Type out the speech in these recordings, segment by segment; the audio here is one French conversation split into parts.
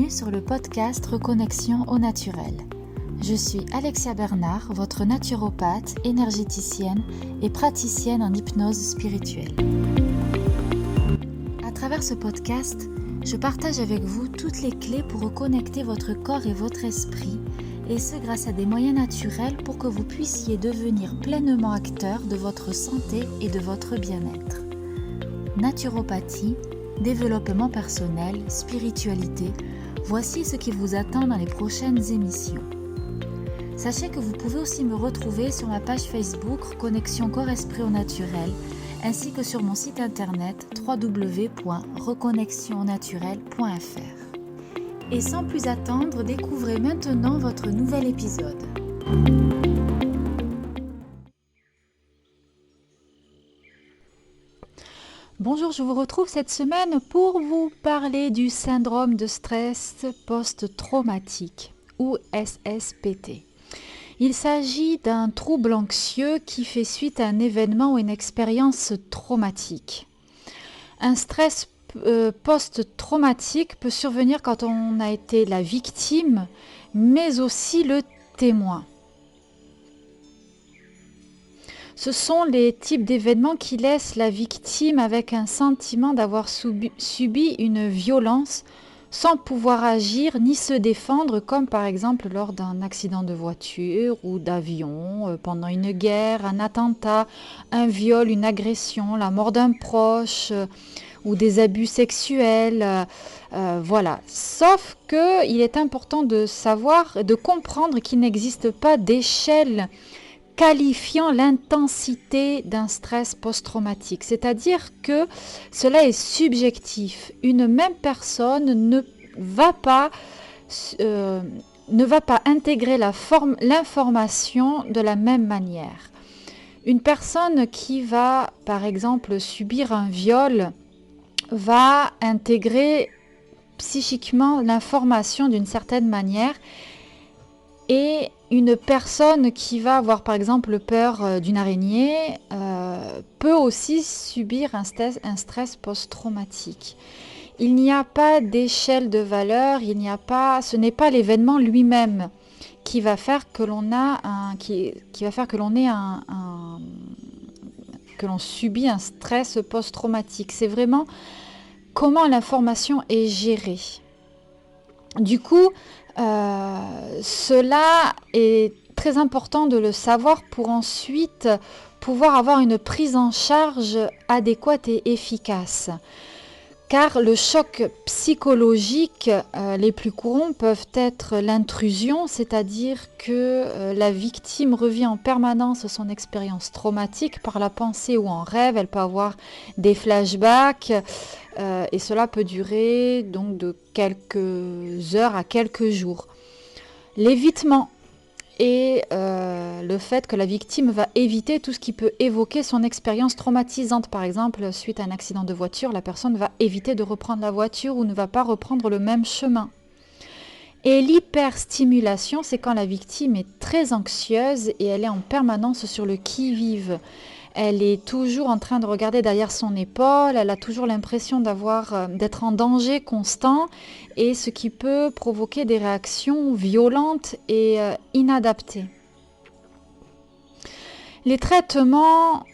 Bienvenue sur le podcast Reconnexion au naturel. Je suis Alexia Bernard, votre naturopathe, énergéticienne et praticienne en hypnose spirituelle. À travers ce podcast, je partage avec vous toutes les clés pour reconnecter votre corps et votre esprit, et ce grâce à des moyens naturels pour que vous puissiez devenir pleinement acteur de votre santé et de votre bien-être. Naturopathie, développement personnel, spiritualité, voici ce qui vous attend dans les prochaines émissions. Sachez que vous pouvez aussi me retrouver sur ma page Facebook Reconnexion Corps-Esprit au Naturel, ainsi que sur mon site internet www.reconnexionnaturel.fr. Et sans plus attendre, découvrez maintenant votre nouvel épisode. Bonjour, je vous retrouve cette semaine pour vous parler du syndrome de stress post-traumatique ou SSPT. Il s'agit d'un trouble anxieux qui fait suite à un événement ou une expérience traumatique. Un stress post-traumatique peut survenir quand on a été la victime, mais aussi le témoin. Ce sont les types d'événements qui laissent la victime avec un sentiment d'avoir subi une violence sans pouvoir agir ni se défendre, comme par exemple lors d'un accident de voiture ou d'avion, pendant une guerre, un attentat, un viol, une agression, la mort d'un proche ou des abus sexuels. Voilà. Sauf qu'il est important de savoir, de comprendre qu'il n'existe pas d'échelle qualifiant l'intensité d'un stress post-traumatique. C'est-à-dire que cela est subjectif. Une même personne ne va pas intégrer l'information de la même manière. Une personne qui va, par exemple, subir un viol va intégrer psychiquement l'information d'une certaine manière, et une personne qui va avoir par exemple peur d'une araignée peut aussi subir un stress post-traumatique. Il n'y a pas d'échelle de valeur, ce n'est pas l'événement lui-même qui va faire que l'on subit un stress post-traumatique. C'est vraiment comment l'information est gérée. Du coup, cela est très important de le savoir pour ensuite pouvoir avoir une prise en charge adéquate et efficace. Car le choc psychologique les plus courants peuvent être l'intrusion, c'est-à-dire que la victime revit en permanence son expérience traumatique par la pensée ou en rêve. Elle peut avoir des flashbacks et cela peut durer donc de quelques heures à quelques jours. L'évitement et le fait que la victime va éviter tout ce qui peut évoquer son expérience traumatisante. Par exemple, suite à un accident de voiture, la personne va éviter de reprendre la voiture ou ne va pas reprendre le même chemin. Et l'hyperstimulation, c'est quand la victime est très anxieuse et elle est en permanence sur le qui-vive. Elle est toujours en train de regarder derrière son épaule, elle a toujours l'impression d'être en danger constant, et ce qui peut provoquer des réactions violentes et inadaptées. Les traitements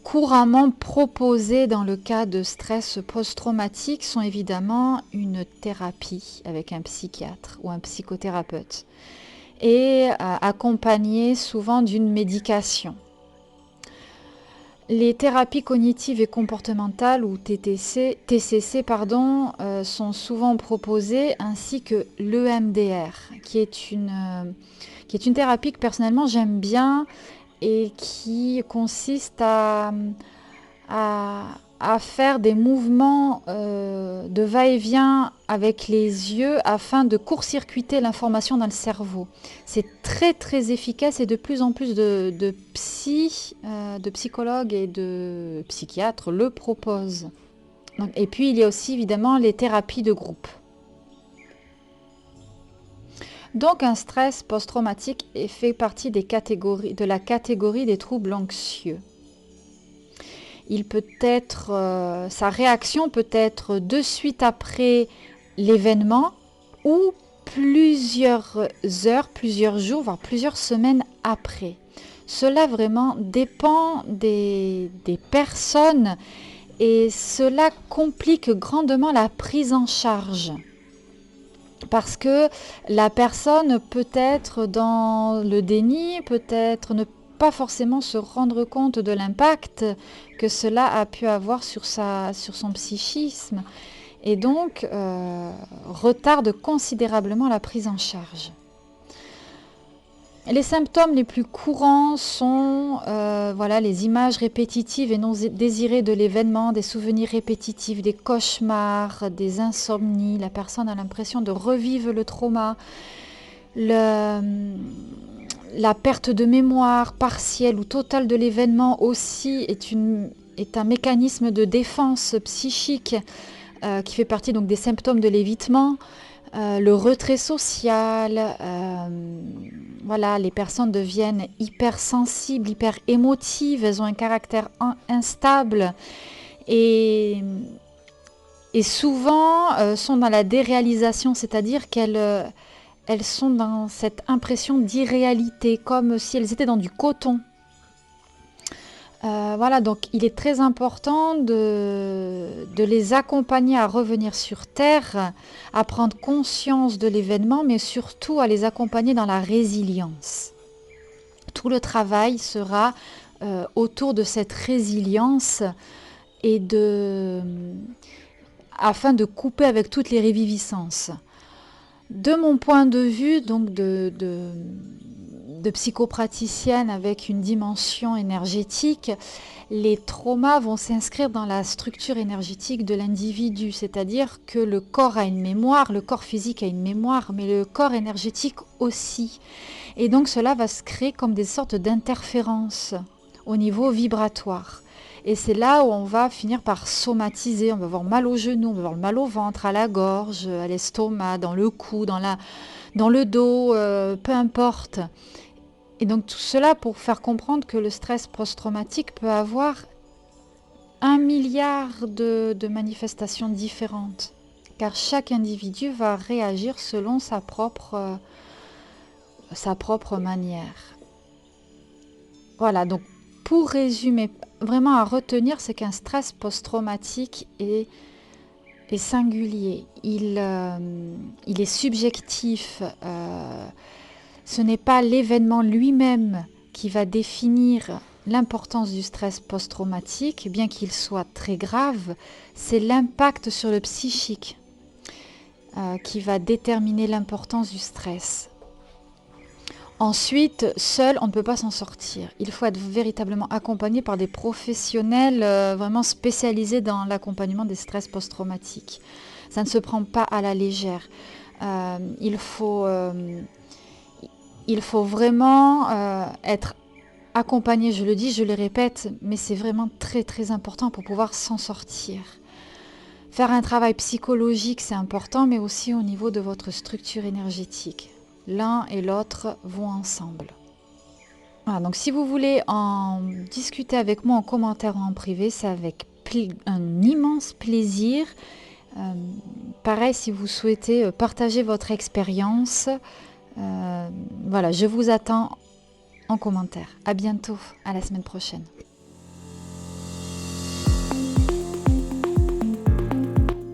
couramment proposés dans le cas de stress post-traumatique sont évidemment une thérapie avec un psychiatre ou un psychothérapeute et accompagnés souvent d'une médication. Les thérapies cognitives et comportementales ou TCC sont souvent proposées, ainsi que l'EMDR, qui est une thérapie que personnellement j'aime bien et qui consiste à faire des mouvements de va-et-vient avec les yeux afin de court-circuiter l'information dans le cerveau. C'est très très efficace et de plus en plus de psychologues et de psychiatres le proposent. Et puis il y a aussi évidemment les thérapies de groupe. Donc un stress post-traumatique fait partie de la catégorie des troubles anxieux. Sa réaction peut être de suite après l'événement, ou plusieurs heures, plusieurs jours, voire plusieurs semaines après. Cela vraiment dépend des personnes et cela complique grandement la prise en charge. Parce que la personne peut être dans le déni, peut-être ne pas forcément se rendre compte de l'impact que cela a pu avoir sur son psychisme et donc retarde considérablement la prise en charge. Les symptômes les plus courants sont les images répétitives et non désirées de l'événement, des souvenirs répétitifs, des cauchemars, des insomnies. La personne a l'impression de revivre le trauma, la perte de mémoire partielle ou totale de l'événement aussi est un mécanisme de défense psychique qui fait partie donc des symptômes de l'évitement. Le retrait social, les personnes deviennent hypersensibles, hyper émotives, elles ont un caractère instable et souvent sont dans la déréalisation, c'est-à-dire qu'elles sont dans cette impression d'irréalité, comme si elles étaient dans du coton. Donc il est très important de les accompagner à revenir sur Terre, à prendre conscience de l'événement, mais surtout à les accompagner dans la résilience. Tout le travail sera autour de cette résilience et afin de couper avec toutes les réviviscences. De mon point de vue, donc de psychopraticienne avec une dimension énergétique, les traumas vont s'inscrire dans la structure énergétique de l'individu, c'est-à-dire que le corps a une mémoire, le corps physique a une mémoire, mais le corps énergétique aussi. Et donc cela va se créer comme des sortes d'interférences au niveau vibratoire. Et c'est là où on va finir par somatiser, on va avoir mal aux genoux, on va avoir mal au ventre, à la gorge, à l'estomac, dans le cou, dans le dos, peu importe. Et donc tout cela pour faire comprendre que le stress post-traumatique peut avoir 1 milliard de manifestations différentes, car chaque individu va réagir selon sa propre manière. Voilà, donc pour résumer, vraiment à retenir, c'est qu'un stress post-traumatique est singulier, il est subjectif. Ce n'est pas l'événement lui-même qui va définir l'importance du stress post-traumatique, bien qu'il soit très grave, c'est l'impact sur le psychique qui va déterminer l'importance du stress. Ensuite, seul, on ne peut pas s'en sortir. Il faut être véritablement accompagné par des professionnels vraiment spécialisés dans l'accompagnement des stress post-traumatiques. Ça ne se prend pas à la légère. Il faut vraiment être accompagné, je le dis, je le répète, mais c'est vraiment très très important pour pouvoir s'en sortir. Faire un travail psychologique, c'est important, mais aussi au niveau de votre structure énergétique. L'un et l'autre vont ensemble. Voilà, donc si vous voulez en discuter avec moi en commentaire ou en privé, c'est avec un immense plaisir. Pareil, si vous souhaitez partager votre expérience, je vous attends en commentaire. À bientôt, à la semaine prochaine.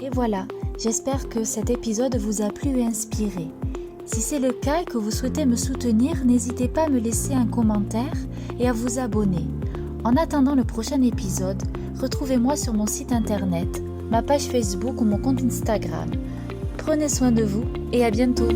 Et voilà, j'espère que cet épisode vous a plu et inspiré. Si c'est le cas et que vous souhaitez me soutenir, n'hésitez pas à me laisser un commentaire et à vous abonner. En attendant le prochain épisode, retrouvez-moi sur mon site internet, ma page Facebook ou mon compte Instagram. Prenez soin de vous et à bientôt.